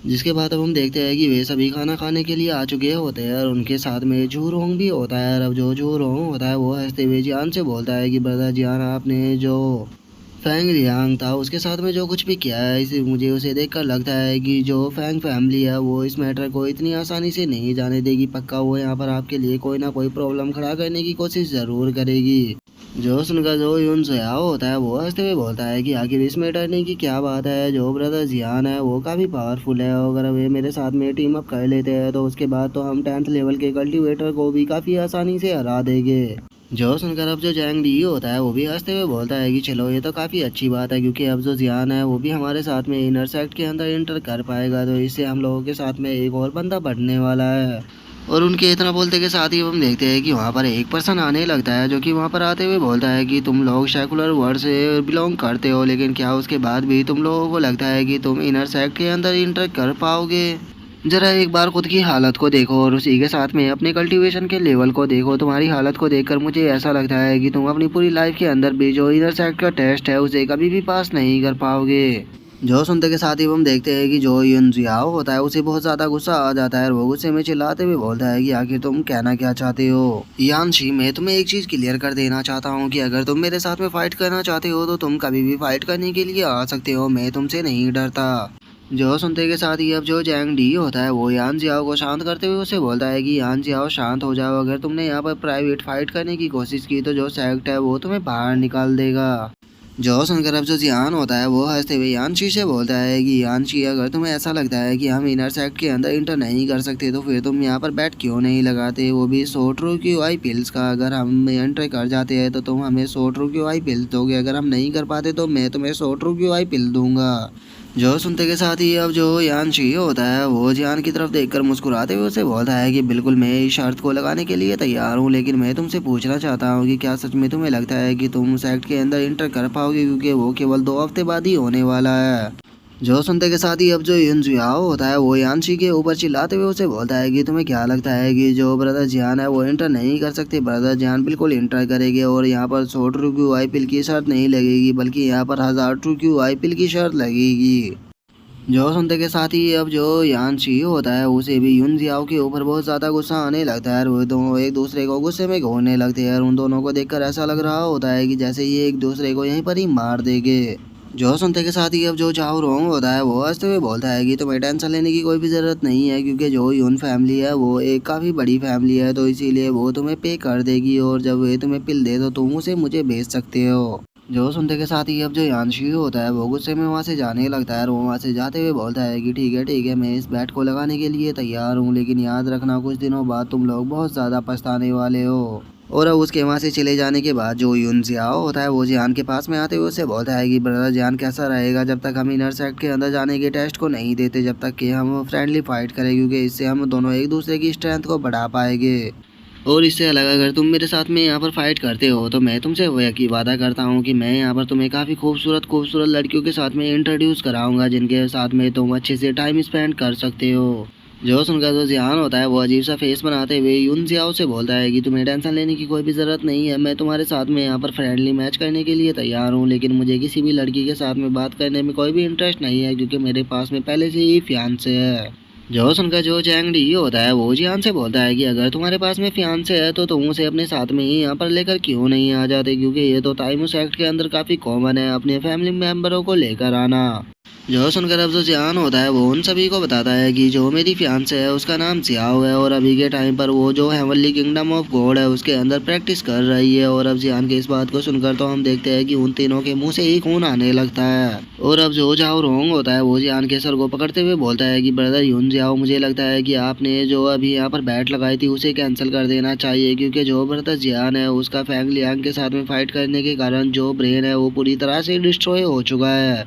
जिसके बाद अब हम देखते हैं कि वे सभी खाना खाने के लिए आ चुके होते हैं और उनके साथ में झूरोंग भी होता है। और अब जो झूरोंग होता है वो हंसते हुए जियान से बोलता है कि ब्रदर जियान, आपने जो फैंग लियांग था उसके साथ में जो कुछ भी किया है, इसे मुझे उसे देखकर लगता है कि जो फैंग फैमिली है वो इस मैटर को इतनी आसानी से नहीं जाने देगी। पक्का वो यहाँ पर आपके लिए कोई ना कोई प्रॉब्लम खड़ा करने की कोशिश ज़रूर करेगी। जो सुनकर जो यून ज़याओ होता है वो हंसते हुए बोलता है कि आखिर इसमें डरने की क्या बात है। जो ब्रदर जियान है वो काफ़ी पावरफुल है, अगर वे मेरे साथ में टीम अप कर लेते हैं तो उसके बाद तो हम 10th लेवल के कल्टीवेटर को भी काफ़ी आसानी से हरा देंगे। जो सुनकर अब जो जैंग डी होता है वो भी हंसते हुए बोलता है कि चलो ये तो काफ़ी अच्छी बात है, क्योंकि अब जो जियान है वो भी हमारे साथ में इनर सेक्ट के अंदर इंटर कर पाएगा, तो इससे हम लोगों के साथ में एक और बंदा बढ़ने वाला है। और उनके इतना बोलते के साथ ही हम देखते हैं कि वहाँ पर एक पर्सन आने लगता है, जो कि वहाँ पर आते हुए बोलता है कि तुम लोग सेकुलर वर्ल्ड से बिलोंग करते हो, लेकिन क्या उसके बाद भी तुम लोगों को लगता है कि तुम इनर सेक्ट के अंदर इंटर कर पाओगे। जरा एक बार खुद की हालत को देखो और उसी के साथ में अपने कल्टीवेशन के लेवल को देखो। तुम्हारी हालत को देखकर मुझे ऐसा लगता है कि तुम अपनी पूरी लाइफ के अंदर भी जो इनर सेक्ट का टेस्ट है उसे कभी भी पास नहीं कर पाओगे। जो सुनते के साथ ही हम देखते हैं कि जो यून जियाओ होता है उसे बहुत ज़्यादा गुस्सा आ जाता है और वो गुस्से में चिल्लाते हुए बोलता है कि आखिर तुम कहना क्या चाहते हो। यानशी, मैं तुम्हें एक चीज़ क्लियर कर देना चाहता हूँ कि अगर तुम मेरे साथ में फ़ाइट करना चाहते हो तो तुम कभी भी फ़ाइट करने के लिए आ सकते हो, मैं तुमसे नहीं डरता। जो सुनते के साथ ही अब जो जैंग डी होता है वो यान जियाओ को शांत करते हुए उसे बोलता है कि यान जियाओ शांत हो जाओ, अगर तुमने यहाँ पर प्राइवेट फाइट करने की कोशिश की तो जो सेक्ट है वो तुम्हें बाहर निकाल देगा। जो सुनकर अब जो जियान होता है वो हंसते हुए यानशी से बोलता है कि यानशी, अगर तुम्हें ऐसा लगता है कि हम इनर सेक्ट के अंदर इंटर नहीं कर सकते तो फिर तुम यहाँ पर बैट क्यों नहीं लगाते, वो भी 100 ट्रू क्यू आई पिल्स का। अगर हम एंटर कर जाते हैं तो तुम हमें 100 ट्रू क्यू आई पिल्स दोगे, अगर हम नहीं कर पाते तो मैं तुम्हें 100 ट्रू क्यू आई पिल दूंगा। जो सुनते के साथ ही अब जो यानशी होता है वो जियान की तरफ देखकर मुस्कुराते हुए उसे बोलता है कि बिल्कुल मैं इस शर्त को लगाने के लिए तैयार हूँ, लेकिन मैं तुमसे पूछना चाहता हूँ कि क्या सच में तुम्हें लगता है कि तुम सेक्ट के अंदर इंटर कर पाओगे, क्योंकि वो केवल 2 हफ्ते बाद ही होने वाला है। जो सुनते के साथ ही अब जो यून जियाओ होता है वो यानशी के ऊपर चिल्लाते हुए उसे बोलता है कि तुम्हें क्या लगता है कि जो ब्रदर जियान है वो इंटर नहीं कर सकते। ब्रदर जियान बिल्कुल इंटर करेंगे और यहाँ पर 100 ट्रू क्यू आई पिल की शर्त नहीं लगेगी, बल्कि यहाँ पर 1000 ट्रू क्यू आई पिल की शर्त लगेगी। जो सुनते के साथ ही अब जो यानशी होता है उसे भी यून जियाओ के ऊपर बहुत ज़्यादा गुस्सा आने लगता है और वो दोनों एक दूसरे को गुस्से में घूरने लगते हैं और उन दोनों को देखकर ऐसा लग रहा होता है कि जैसे ये एक दूसरे को यहीं पर ही मार देंगे। जो सुनते के साथ ही अब जो चाओ रोंग होता है वो हंसते हुए बोलता है कि तुम्हें टेंशन लेने की कोई भी ज़रूरत नहीं है, क्योंकि जो यून फैमिली है वो एक काफ़ी बड़ी फैमिली है, तो इसीलिए वो तुम्हें पे कर देगी और जब वे तुम्हें पिल दे तो तुम उसे मुझे भेज सकते हो। जो सुनते के साथ ही अब जो यानशी होता है वो गुस्से में वहाँ से जाने लगता है और वो वहाँ से जाते हुए बोलता है कि ठीक है, मैं इस बैट को लगाने के लिए तैयार हूँ, लेकिन याद रखना कुछ दिनों बाद तुम लोग बहुत ज़्यादा पछताने वाले हो। और अब उसके वहाँ से चले जाने के बाद जो यून जियाओ होता है वो जियान के पास में आते हुए उससे बोलता है कि ब्रदर जियान, कैसा रहेगा जब तक हम इनर सेक्ट के अंदर जाने के टेस्ट को नहीं देते, जब तक कि हम फ्रेंडली फाइट करें, क्योंकि इससे हम दोनों एक दूसरे की स्ट्रेंथ को बढ़ा पाएंगे। और इससे अलग अगर तुम मेरे साथ में यहाँ पर फाइट करते हो तो मैं तुमसे वो यकीन वादा करता हूँ कि मैं यहाँ पर तुम्हें काफ़ी खूबसूरत खूबसूरत लड़कियों के साथ में इंट्रोड्यूस कराऊंगा जिनके साथ में तुम अच्छे से टाइम स्पेंड कर सकते हो। जो सुनकर जो जियान होता है वो अजीब सा फेस बनाते हुए यून जियाओ से बोलता है कि तुम्हें टेंशन लेने की कोई भी ज़रूरत नहीं है, मैं तुम्हारे साथ में यहाँ पर फ्रेंडली मैच करने के लिए तैयार हूँ, लेकिन मुझे किसी भी लड़की के साथ में बात करने में कोई भी इंटरेस्ट नहीं है क्योंकि मेरे पास में पहले से ही फियांसे है। जो सुनकर जो चैंग डी होता है वो जियान से बोलता है कि अगर तुम्हारे पास में फियांसे है तो तुम उसे अपने साथ में ही यहाँ पर लेकर क्यों नहीं आ जाते, क्योंकि ये तो टाइमस एक्ट के अंदर काफ़ी कॉमन है अपने फैमिली मेम्बरों को लेकर आना। जो सुनकर अब जो जियान होता है वो उन सभी को बताता है कि जो मेरी फियांसे है उसका नाम जियाओ है और अभी के टाइम पर वो जो हेवनली किंगडम ऑफ गॉड है उसके अंदर प्रैक्टिस कर रही है। और अब जियान के इस बात को सुनकर तो हम देखते हैं कि उन तीनों के मुंह से ही खून आने लगता है। और अब जो जाओ रोंग होता है वो जियान के सर को पकड़ते हुए बोलता है कि ब्रदर यून जियाओ, मुझे लगता है कि आपने जो अभी यहाँ पर बैट लगाई थी उसे कैंसिल कर देना चाहिए, क्योंकि जो ब्रदर जियान है उसका फैंग लियांग के साथ में फाइट करने के कारण जो ब्रेन है वो पूरी तरह से डिस्ट्रॉय हो चुका है,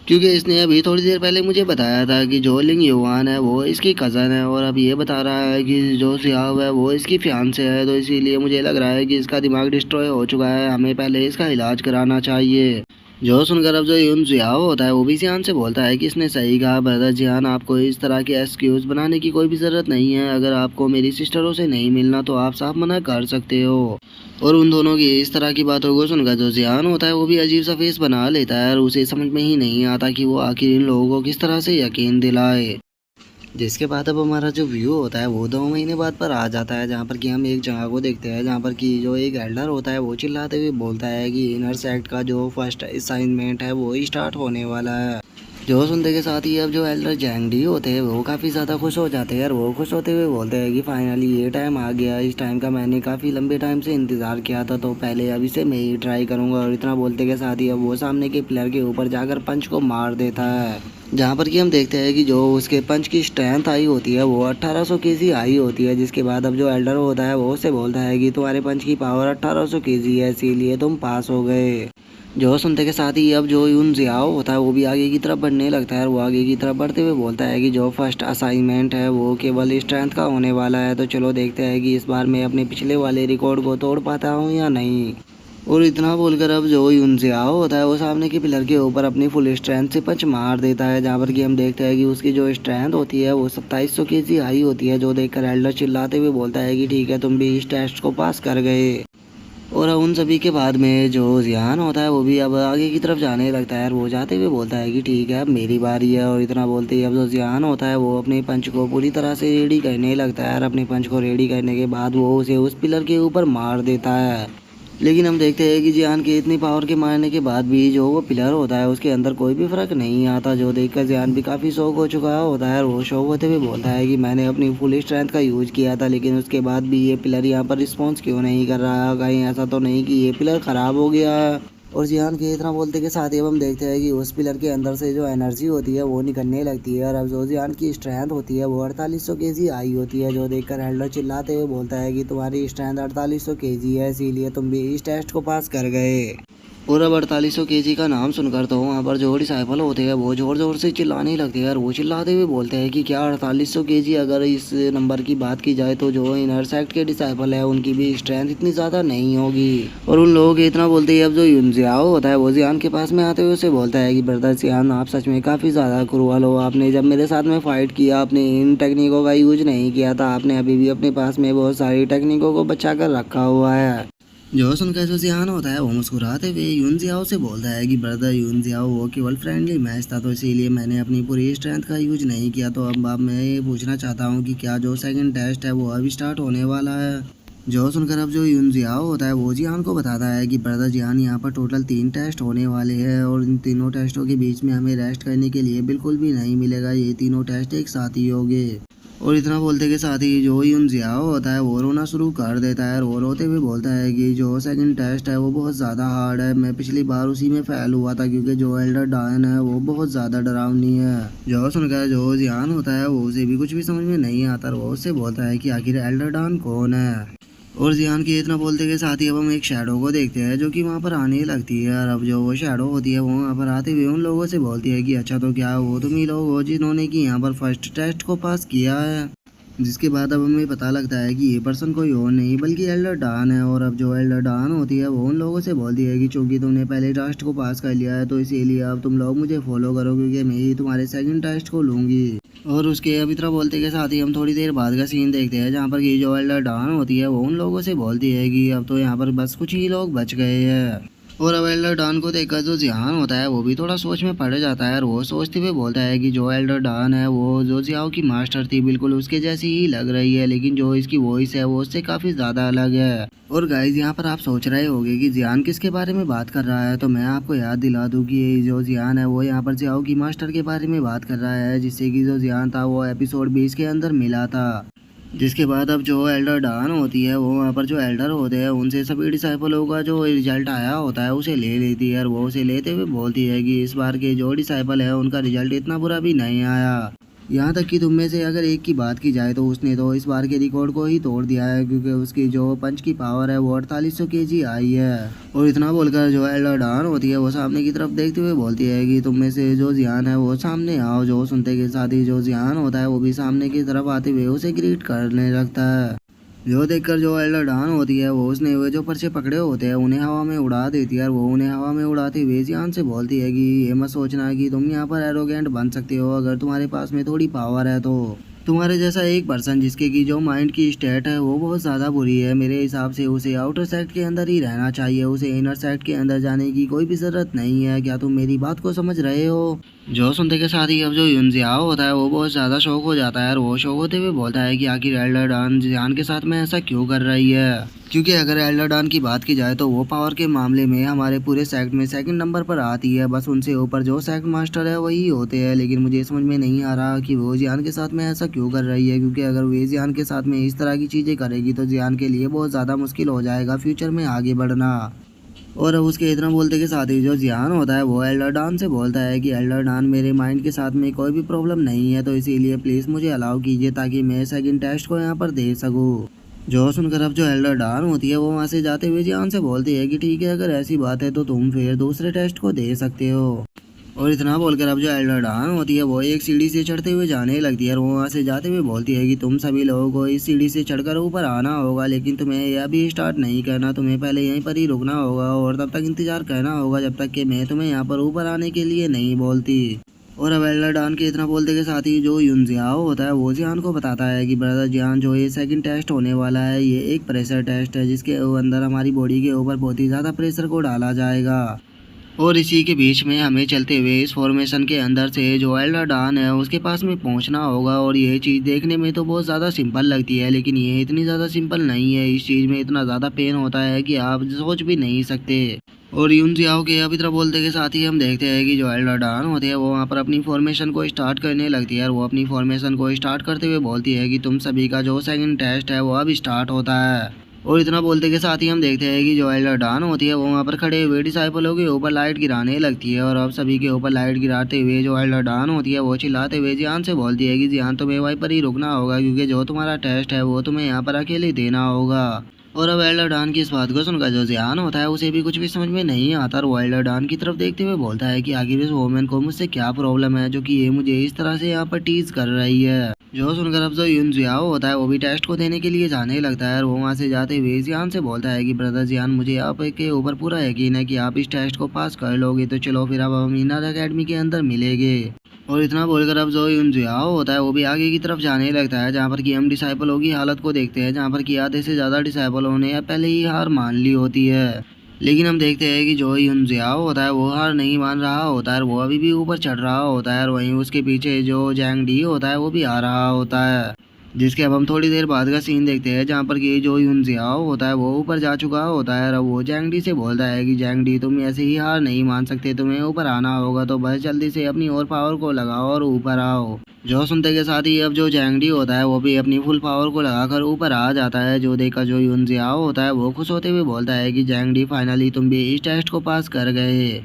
क्योंकि इसने अभी थोड़ी देर पहले मुझे बताया था कि जो लिंग युवान है वो इसकी कज़न है और अब ये बता रहा है कि जो सियाव है वो इसकी फियांसे है, तो इसीलिए मुझे लग रहा है कि इसका दिमाग डिस्ट्रॉय हो चुका है, हमें पहले इसका इलाज कराना चाहिए। जो सुनकर अब जो यून जियाओ होता है वो भी जियान से बोलता है कि इसने सही कहा ब्रदर जियान, आपको इस तरह के एक्सक्यूज़ बनाने की कोई भी ज़रूरत नहीं है, अगर आपको मेरी सिस्टरों से नहीं मिलना तो आप साफ मना कर सकते हो। और उन दोनों की इस तरह की बातों को सुनकर जो जियान होता है वो भी अजीब सा फेस बना लेता है और उसे समझ में ही नहीं आता कि वो आखिर इन लोगों को किस तरह से यकीन दिलाए। जिसके बाद अब हमारा जो व्यू होता है वो 2 महीने बाद पर आ जाता है, जहाँ पर कि हम एक जगह को देखते हैं जहाँ पर कि जो एक एल्डर होता है वो चिल्लाते हुए बोलता है कि इनर सेक्ट का जो फर्स्ट असाइनमेंट है वो स्टार्ट होने वाला है। जो सुनते के साथ ही अब जो एल्डर जैंग डी होते हैं वो काफ़ी ज़्यादा खुश हो जाते हैं और वो खुश होते हुए बोलते हैं कि फाइनली ये टाइम आ गया, इस टाइम का मैंने काफ़ी लंबे टाइम से इंतज़ार किया था, तो पहले अब इसे मैं ही ट्राई करूँगा। और इतना बोलते के साथ ही अब वो सामने के पिलर के ऊपर जाकर पंच को मार देता है, जहाँ पर कि हम देखते हैं कि जो उसके पंच की स्ट्रेंथ आई होती है वो 1800 केजी आई होती है। जिसके बाद अब जो एल्डर होता है वो उससे बोलता है कि तुम्हारे पंच की पावर 1800 केजी है, इसीलिए तुम पास हो गए। जो सुनते के साथ ही अब जो यून जियाओ होता है वो भी आगे की तरफ बढ़ने लगता है और वो आगे की तरफ बढ़ते हुए बोलता है कि जो फर्स्ट असाइनमेंट है वो केवल स्ट्रेंथ का होने वाला है, तो चलो देखते हैं कि इस बार मैं अपने पिछले वाले रिकॉर्ड को तोड़ पाता हूँ या नहीं। और इतना बोलकर अब जो यून जियाओ होता है वो सामने के पिलर के ऊपर अपनी फुल स्ट्रेंथ से पंच मार देता है, जहाँ पर कि हम देखते हैं कि उसकी जो स्ट्रेंथ होती है वो 2700 केजी आई होती है। जो देखकर एल्डर चिल्लाते हुए बोलता है कि ठीक है, तुम भी इस टेस्ट को पास कर गए। और उन सभी के बाद में जो जियान होता है वो भी अब आगे की तरफ जाने लगता है और वो जाते हुए बोलता है कि ठीक है अब मेरी बारी है। और इतना बोलते ही अब जो जियान होता है वो अपने पंच को पूरी तरह से रेडी करने लगता है और अपने पंच को रेडी करने के बाद वो उसे उस पिलर के ऊपर मार देता है। लेकिन हम देखते हैं कि जियान के इतनी पावर के मारने के बाद भी जो वो पिलर होता है उसके अंदर कोई भी फ़र्क नहीं आता, जो देखकर जियान भी काफ़ी शौक हो चुका होता है और वो शौक होते हुए बोलता है कि मैंने अपनी फुल स्ट्रेंथ का यूज़ किया था, लेकिन उसके बाद भी ये पिलर यहाँ पर रिस्पॉन्स क्यों नहीं कर रहा है, कहीं ऐसा तो नहीं कि ये पिलर ख़राब हो गया है। और जियान के इतना बोलते के साथ ही अब हम देखते हैं कि उस पिलर के अंदर से जो एनर्जी होती है वो निकलने लगती है और अब जो जियान की स्ट्रेंथ होती है वो 4800 केजी आई होती है। जो देखकर एल्डर चिल्लाते हुए बोलता है कि तुम्हारी स्ट्रेंथ 4800 केजी है, इसीलिए तुम भी इस टेस्ट को पास कर गए। और अब 4800 केजी का नाम सुनकर तो वहाँ पर जो डिसाइपल होते हैं वो ज़ोर ज़ोर से चिल्लाने लगते हैं और वो चिल्लाते हुए बोलते हैं कि क्या 4800 केजी, अगर इस नंबर की बात की जाए तो जो इनर सेक्ट के डिसाइपल है उनकी भी स्ट्रेंथ इतनी ज़्यादा नहीं होगी। और उन लोगों के इतना बोलते ही अब जो यून जियाओ होता है वो जियान के पास में आते हुए उसे बोलता है कि ब्रदर जियान, आप सच में काफ़ी ज़्यादा क्रूअल हो, आपने जब मेरे साथ में फ़ाइट किया आपने इन टेक्निकों का यूज नहीं किया था, आपने अभी भी अपने पास में बहुत सारी टेक्निकों को बचा कर रखा हुआ है। जो सुनकर जो जियान होता है वो मुस्कुराते हुए यून जियाओ से बोलता है कि ब्रदर यून जियाओ, वो केवल फ्रेंडली मैच था, तो इसीलिए मैंने अपनी पूरी स्ट्रेंथ का यूज नहीं किया। तो अब मैं ये पूछना चाहता हूँ कि क्या जो सेकंड टेस्ट है वो अभी स्टार्ट होने वाला है। जो सुनकर अब जो यून जियाओ होता है वो जियान को बताता है कि ब्रदर जियान, यहाँ पर टोटल 3 टेस्ट होने वाले हैं और इन तीनों टेस्टों के बीच में हमें रेस्ट करने के लिए बिल्कुल भी नहीं मिलेगा, ये तीनों टेस्ट एक साथ ही होंगे। और इतना बोलते के साथ ही जो यून जियाओ होता है वो रोना शुरू कर देता है और वो रोते हुए बोलता है कि जो सेकंड टेस्ट है वो बहुत ज़्यादा हार्ड है, मैं पिछली बार उसी में फेल हुआ था क्योंकि जो एल्डर डायन है वो बहुत ज़्यादा डरावनी है। जो सुनकर जो जियान होता है वो उसे भी कुछ भी समझ में नहीं आता और वो उससे बोलता है कि आखिर एल्डर डायन कौन है। और जियान के इतना बोलते के साथ ही अब हम एक शैडो को देखते हैं जो कि वहाँ पर आने लगती है और अब जो वो शैडो होती है वो वहाँ पर आते हुए उन लोगों से बोलती है कि अच्छा तो क्या वो तुम ही लोग हो जिन्होंने कि यहाँ पर फर्स्ट टेस्ट को पास किया है। जिसके बाद अब हमें पता लगता है कि ये पर्सन कोई और नहीं बल्कि एल्डर डॉन है। और अब जो एल्डर डॉन होती है वो उन लोगों से बोलती है कि चूंकि तुमने पहले टेस्ट को पास कर लिया है तो इसीलिए अब तुम लोग मुझे फॉलो करो, क्योंकि मैं ही तुम्हारे सेकंड टेस्ट को लूंगी। और उसके अब इतना बोलते के साथ ही हम थोड़ी देर बाद का सीन देखते हैं जहाँ पर कि जो एल्डर डॉन होती है वो उन लोगों से बोलती है कि अब तो यहाँ पर बस कुछ ही लोग बच गए हैं। और अब एल्डर डॉन को देखकर जो जियान होता है वो भी थोड़ा सोच में पड़ जाता है और वो सोचते हुए बोलता है कि जो एल्डर डॉन है वो जो जियाओ की मास्टर थी बिल्कुल उसके जैसी ही लग रही है, लेकिन जो इसकी वॉइस है वो उससे काफ़ी ज़्यादा अलग है। और गाइज यहाँ पर आप सोच रहे होंगे कि जियान किसके बारे में बात कर रहा है, तो मैं आपको याद दिला दूँ कि ये जो जियान है वो यहाँ पर जियाओ की मास्टर के बारे में बात कर रहा है, जिससे कि जो जियान था वो एपिसोड 20 के अंदर मिला था। जिसके बाद अब जो एल्डर डॉन होती है वो वहाँ पर जो एल्डर होते हैं उनसे सभी डिसाइपलों का जो रिजल्ट आया होता है उसे ले लेती है और वो उसे लेते हुए बोलती है कि इस बार के जो डिसाइपल है उनका रिजल्ट इतना बुरा भी नहीं आया। यहाँ तक कि तुम में से अगर एक की बात की जाए तो उसने तो इस बार के रिकॉर्ड को ही तोड़ दिया है, क्योंकि उसकी जो पंच की पावर है वो 4800 kg आई है। और इतना बोलकर जो एल्डर डॉन होती है वो सामने की तरफ देखते हुए बोलती है कि तुम में से जो जियान है वो सामने आओ। जो सुनते के साथ ही जो जियान होता है वो भी सामने की तरफ आते हुए उसे ग्रीट करने लगता है। जो देखकर जो एल्डर डॉन होती है वो उसने हुए जो पर्चे पकड़े होते हैं उन्हें हवा में उड़ा देती है और वो उन्हें हवा में उड़ाते हुए जियान से बोलती है कि ये मत सोचना कि तुम यहाँ पर एरोगेंट बन सकते हो अगर तुम्हारे पास में थोड़ी पावर है तो। तुम्हारे जैसा एक पर्सन जिसके की जो माइंड की स्टेट है वो बहुत ज़्यादा बुरी है, मेरे हिसाब से उसे आउटर सेक्ट के अंदर ही रहना चाहिए, उसे इनर सेक्ट के अंदर जाने की कोई भी ज़रूरत नहीं है। क्या तुम मेरी बात को समझ रहे हो? जो सुनते के साथ ही अब जो युनजियाओ होता है वो बहुत ज़्यादा शौक हो जाता है और वो शौक होते हुए बोलता है कि आखिर एल्डर डॉन जियान के साथ में ऐसा क्यों कर रही है, क्योंकि अगर एल्डर डॉन की बात की जाए तो वो पावर के मामले में हमारे पूरे सेक्ट में सेकंड नंबर पर आती है, बस उनसे ऊपर जो सेक्ट मास्टर है वही होते हैं। लेकिन मुझे समझ में नहीं आ रहा कि वो जियान के साथ में ऐसा क्यों कर रही है, क्योंकि अगर वो जियान के साथ में इस तरह की चीज़ें करेगी तो जियान के लिए बहुत ज़्यादा मुश्किल हो जाएगा फ्यूचर में आगे बढ़ना। और अब उसके इतना बोलते के साथ ही जो जियान होता है वो एल्डर डॉन से बोलता है कि एल्डर डॉन मेरे माइंड के साथ में कोई भी प्रॉब्लम नहीं है, तो इसीलिए प्लीज़ मुझे अलाउ कीजिए ताकि मैं सेकंड टेस्ट को यहाँ पर दे सकूँ। जो सुनकर अब जो एल्डर डॉन होती है वो वहाँ से जाते हुए जियान से बोलती है कि ठीक है, अगर ऐसी बात है तो तुम फिर दूसरे टेस्ट को दे सकते हो। और इतना बोलकर अब जो एल्डर डॉन होती है वो एक सीढ़ी से चढ़ते हुए जाने लगती है और वो वहाँ से जाते हुए बोलती है कि तुम सभी लोगों को इस सीढ़ी से चढ़कर ऊपर आना होगा, लेकिन तुम्हें यह भी स्टार्ट नहीं करना, तुम्हें पहले यहीं पर ही रुकना होगा और तब तक इंतजार करना होगा जब तक कि मैं तुम्हें यहाँ पर ऊपर आने के लिए नहीं बोलती। और अब एल्डर डॉन के इतना बोलते के साथ ही जो युनजियाओ होता है वो जियान को बताता है कि ब्रदर जियान जो ये सेकंड टेस्ट होने वाला है ये एक प्रेशर टेस्ट है, जिसके अंदर हमारी बॉडी के ऊपर बहुत ही ज़्यादा प्रेशर को डाला जाएगा। और इसी के बीच में हमें चलते हुए इस फॉर्मेशन के अंदर से जो एल्डर डॉन है उसके पास में पहुंचना होगा। और ये चीज़ देखने में तो बहुत ज़्यादा सिंपल लगती है, लेकिन ये इतनी ज़्यादा सिंपल नहीं है, इस चीज़ में इतना ज़्यादा पेन होता है कि आप सोच भी नहीं सकते। और युनजियाओ के अब इतना बोलते के साथ ही हम देखते हैं कि जो एल्डर डॉन होते हैं वो वहाँ पर अपनी फॉर्मेशन को स्टार्ट करने लगती है और वो अपनी फॉर्मेशन को स्टार्ट करते हुए बोलती है कि तुम सभी का जो सेकंड टेस्ट है वो अब स्टार्ट होता है। और इतना बोलते के साथ ही हम देखते हैं कि जो एल्डर डॉन होती है वो वहाँ पर खड़े हुए डिसाइपलों के ऊपर लाइट गिराने लगती है और अब सभी के ऊपर लाइट गिराते हुए जो एल्डर डॉन होती है वो चिल्लाते हुए जियान से बोलती है कि जियान तुम्हें वहीं पर ही रुकना होगा, क्योंकि जो तुम्हारा टेस्ट है वो तुम्हें यहाँ पर अकेले देना होगा। और अब एल्डर डॉन की इस बात को सुनकर जो जियान होता है उसे भी कुछ भी समझ में नहीं आता और वो एल्डर डॉन की तरफ देखते हुए बोलता है कि आखिर इस वोमेन को मुझसे क्या प्रॉब्लम है जो कि ये मुझे इस तरह से यहाँ पर टीज कर रही है। जो सुनकर अब जो युनजियाओ होता है वो भी टेस्ट को देने के लिए जाने लगता है और वो वहाँ से जाते हुए जियान से बोलता है कि ब्रदर जियान मुझे आपके ऊपर पूरा यकीन है कि आप इस टेस्ट को पास कर लोगे, तो चलो फिर अब हम इनर अकेडमी के अंदर मिलेंगे। और इतना बोलकर अब जो युनजियाओ होता है वो भी आगे की तरफ जाने लगता है, जहाँ पर कि हम डिसाइपलों की हालत को देखते हैं, जहाँ पर कि आधे से ज़्यादा डिसाइपलों ने पहले ही हार मान ली होती है। लेकिन हम देखते हैं कि जो युनजियाओ होता है वो हार नहीं मान रहा होता है, वो अभी भी ऊपर चढ़ रहा होता है और वहीं उसके पीछे जो जैंग डी होता है वो भी आ रहा होता है। जिसके अब हम थोड़ी देर बाद का सीन देखते हैं, जहाँ पर कि जो युनजियाओ होता है वो ऊपर जा चुका होता है और वो जैंग डी से बोलता है कि जैंग डी तुम ऐसे ही हार नहीं मान सकते, तुम्हें ऊपर आना होगा, तो बस जल्दी से अपनी और पावर को लगाओ और ऊपर आओ। जो सुनते के साथ ही अब जो जैंग डी होता है वो भी अपनी फुल पावर को लगाकर ऊपर आ जाता है। जो देखकर जो युनजियाओ होता है वो खुश होते हुए बोलता है कि जैंग डी फाइनली तुम भी इस टेस्ट को पास कर गए।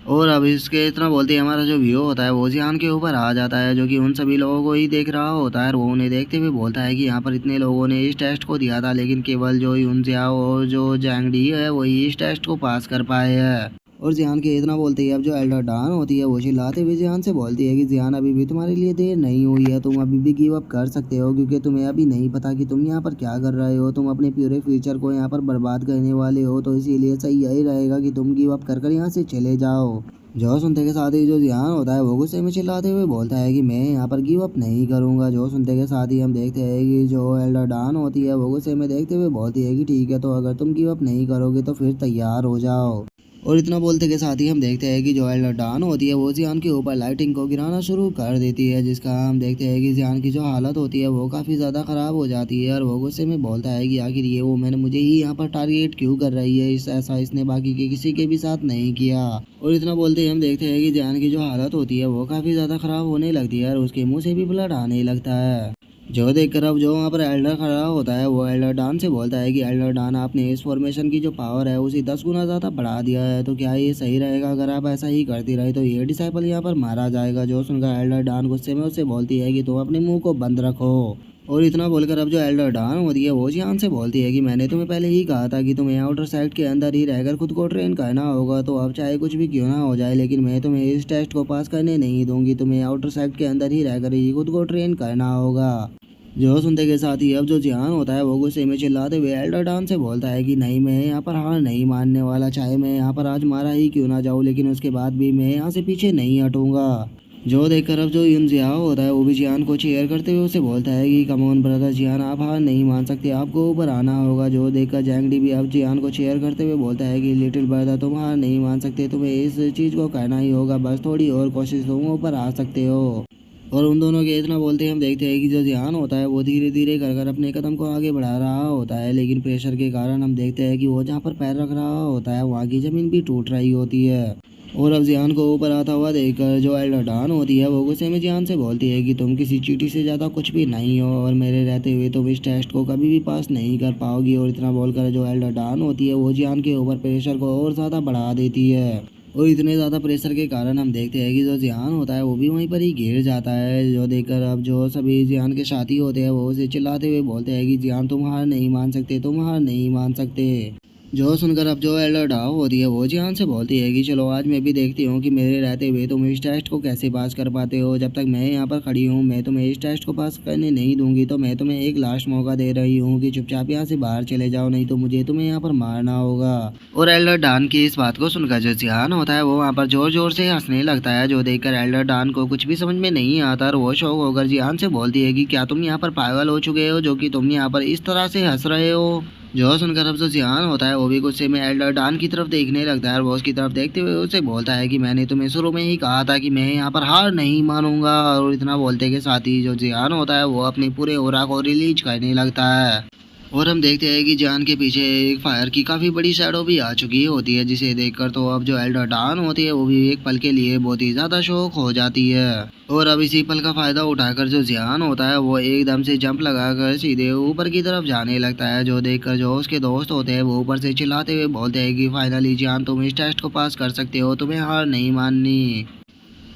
और अब इसके इतना बोलते ही हमारा जो व्यू होता है वो जियान के ऊपर आ जाता है, जो कि उन सभी लोगों को ही देख रहा होता है और वो उन्हें देखते हुए बोलता है कि यहाँ पर इतने लोगों ने इस टेस्ट को दिया था, लेकिन केवल जो युनजियाओ और जो जैंग डी है वही इस टेस्ट को पास कर पाए हैं। और जियान के इतना बोलते ही अब जो एल्डर डॉन होती है वो चिल्लाते हुए जियान से बोलती है कि जियान अभी भी तुम्हारे लिए देर नहीं हुई है, तुम अभी भी गिव अप कर सकते हो क्योंकि तुम्हें अभी नहीं पता कि तुम यहाँ पर क्या कर रहे हो, तुम अपने पूरे फ्यूचर को यहाँ पर बर्बाद करने वाले हो, तो इसीलिए सही यही रहेगा कि तुम गिव अप कर यहाँ से चले जाओ। जो सुनते के साथ ही जो जियान होता है वो गुस्से में चिल्लाते हुए बोलता है कि मैं यहाँ पर गिव अप नहीं करूँगा। जो सुनते के साथ ही हम देखते हैं कि जो एल्डर डॉन होती है वो गुस्से में देखते हुए बोलती है कि ठीक है, तो अगर तुम गिव अप नहीं करोगे तो फिर तैयार हो जाओ। और इतना बोलते के साथ ही हम देखते हैं कि जो एल्डर डॉन होती है वो जियान के ऊपर लाइटिंग को गिराना शुरू कर देती है, जिसका हम देखते हैं कि जियान की जो हालत होती है वो काफ़ी ज़्यादा ख़राब हो जाती है और वो गुस्से में बोलता है कि आखिर ये वो मैंने मुझे ही यहाँ पर टारगेट क्यों कर रही है, इस ऐसा इसने बाकी के किसी के भी साथ नहीं किया। और इतना बोलते ही हम देखते हैं कि जियान की जो हालत होती है वो काफ़ी ज़्यादा ख़राब होने लगती है और उसके मुँह से भी ब्लड आने लगता है। जो देखकर अब जो वहाँ पर एल्डर खड़ा होता है वो एल्डर डॉन से बोलता है कि एल्डर डॉन, आपने इस फॉर्मेशन की जो पावर है उसे 10 गुना ज़्यादा बढ़ा दिया है, तो क्या ये सही रहेगा? अगर आप ऐसा ही करती रही तो ये डिसाइपल यहाँ पर मारा जाएगा। जो सुनकर एल्डर डॉन गुस्से में उससे बोलती है कि तुम अपने मुंह को बंद रखो। और इतना बोलकर अब जो एल्डर डॉन होती है वो जियान से बोलती है कि मैंने तुम्हें पहले ही कहा था कि तुम्हें आउटर साइड के अंदर ही रहकर खुद को ट्रेन करना होगा, तो अब चाहे कुछ भी क्यों ना हो जाए लेकिन मैं तुम्हें इस टेस्ट को पास करने नहीं दूंगी, तुम्हें आउटर साइड के अंदर ही रहकर ही खुद को ट्रेन करना होगा। जो सुनते के साथ ही अब जो जियान होता है वो गुस्से में चिल्लाते हुए एल्डर डॉन से बोलता है कि नहीं, मैं यहाँ पर हार नहीं मानने वाला, चाहे मैं यहाँ पर आज मारा ही क्यों ना जाऊँ लेकिन उसके बाद भी मैं यहाँ से पीछे नहीं हटूंगा। जो देखकर अब जो यून जिया होता है वो भी जियान को चेयर करते हुए उसे बोलता है कि कम ऑन ब्रदर जियान, आप हार नहीं मान सकते, आपको ऊपर आना होगा। जो देखकर जैंगडी भी अब जियान को चेयर करते हुए बोलता है कि लिटिल ब्रदर तुम हार नहीं मान सकते, तुम्हें इस चीज़ को करना ही होगा, बस थोड़ी और कोशिश, तुम ऊपर आ सकते हो। और उन दोनों के इतना बोलते ही हम देखते हैं कि जो जियान होता है वो धीरे धीरे कर कर अपने कदम को आगे बढ़ा रहा होता है, लेकिन प्रेशर के कारण हम देखते हैं कि वो जहाँ पर पैर रख रहा होता है वहाँ की ज़मीन भी टूट रही होती है। और अब जियान को ऊपर आता हुआ देखकर जो एल्डर डॉन होती है वो गुस्से में जियान से बोलती है कि तुम किसी चींटी से ज़्यादा कुछ भी नहीं हो और मेरे रहते हुए तुम इस टेस्ट को कभी भी पास नहीं कर पाओगी। और इतना बोलकर जो एल्डर डॉन होती है वो जियान के ऊपर प्रेशर को और ज़्यादा बढ़ा देती है। और इतने ज़्यादा प्रेशर के कारण हम देखते हैं कि जो जियान होता है वो भी वहीं पर ही गिर जाता है। जो देखकर अब जो सभी जियान के साथी होते हैं वो उसे चिल्लाते हुए बोलते हैं कि जियान तुम हार नहीं मान सकते, तुम हार नहीं मान सकते। जो सुनकर अब जो एल्डर डाव होती है वो जियान से बोलती है कि चलो आज मैं भी देखती हूँ कि मेरे रहते हुए तुम इस टेस्ट को कैसे पास कर पाते हो, जब तक मैं यहाँ पर खड़ी हूँ मैं तुम्हें इस टेस्ट को पास करने नहीं दूंगी, तो मैं तुम्हें एक लास्ट मौका दे रही हूँ कि चुपचाप यहाँ से बाहर चले जाओ, नहीं तो मुझे तुम्हें यहाँ पर मारना होगा। और एल्डर डॉन की इस बात को सुनकर जो जियान होता है वो वहाँ पर जोर जोर से हंसने लगता है। जो देखकर एल्डर डॉन को कुछ भी समझ में नहीं आता और वो शौक होकर जियान से बोलती है कि क्या तुम यहाँ पर पागल हो चुके हो जो कि तुम यहाँ पर इस तरह से हंस रहे हो। जो सुनकर अब जो जियान होता है वो भी गुस्से में एल्डर डॉन की तरफ देखने लगता है और वो उसकी तरफ देखते हुए उसे बोलता है कि मैंने तुम्हें शुरू में ही कहा था कि मैं यहाँ पर हार नहीं मानूंगा। और इतना बोलते के साथ ही जो जियान होता है वो अपने पूरे ओरा को रिलीज करने लगता है। और हम देखते हैं कि जान के पीछे एक फायर की काफ़ी बड़ी शैडो भी आ चुकी होती है, जिसे देखकर तो अब जो एल्डर डॉन होती है वो भी एक पल के लिए बहुत ही ज़्यादा शौक हो जाती है। और अब इसी पल का फ़ायदा उठाकर जो जियान होता है वो एकदम से जंप लगाकर सीधे ऊपर की तरफ जाने लगता है। जो देखकर जो उसके दोस्त होते हैं वो ऊपर से चिल्लाते हुए बोलते हैं कि फाइनली जियान तुम इस टेस्ट को पास कर सकते हो, तुम्हें हार नहीं माननी।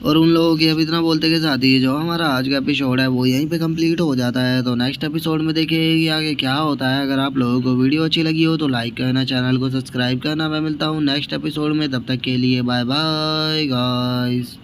और उन लोगों की अब इतना बोलते के साथ ही जो हमारा आज का एपिसोड है वो यहीं पे कंप्लीट हो जाता है। तो नेक्स्ट एपिसोड में देखिए कि आगे क्या होता है। अगर आप लोगों को वीडियो अच्छी लगी हो तो लाइक करना, चैनल को सब्सक्राइब करना। मैं मिलता हूँ नेक्स्ट एपिसोड में, तब तक के लिए बाय बाय गाइस।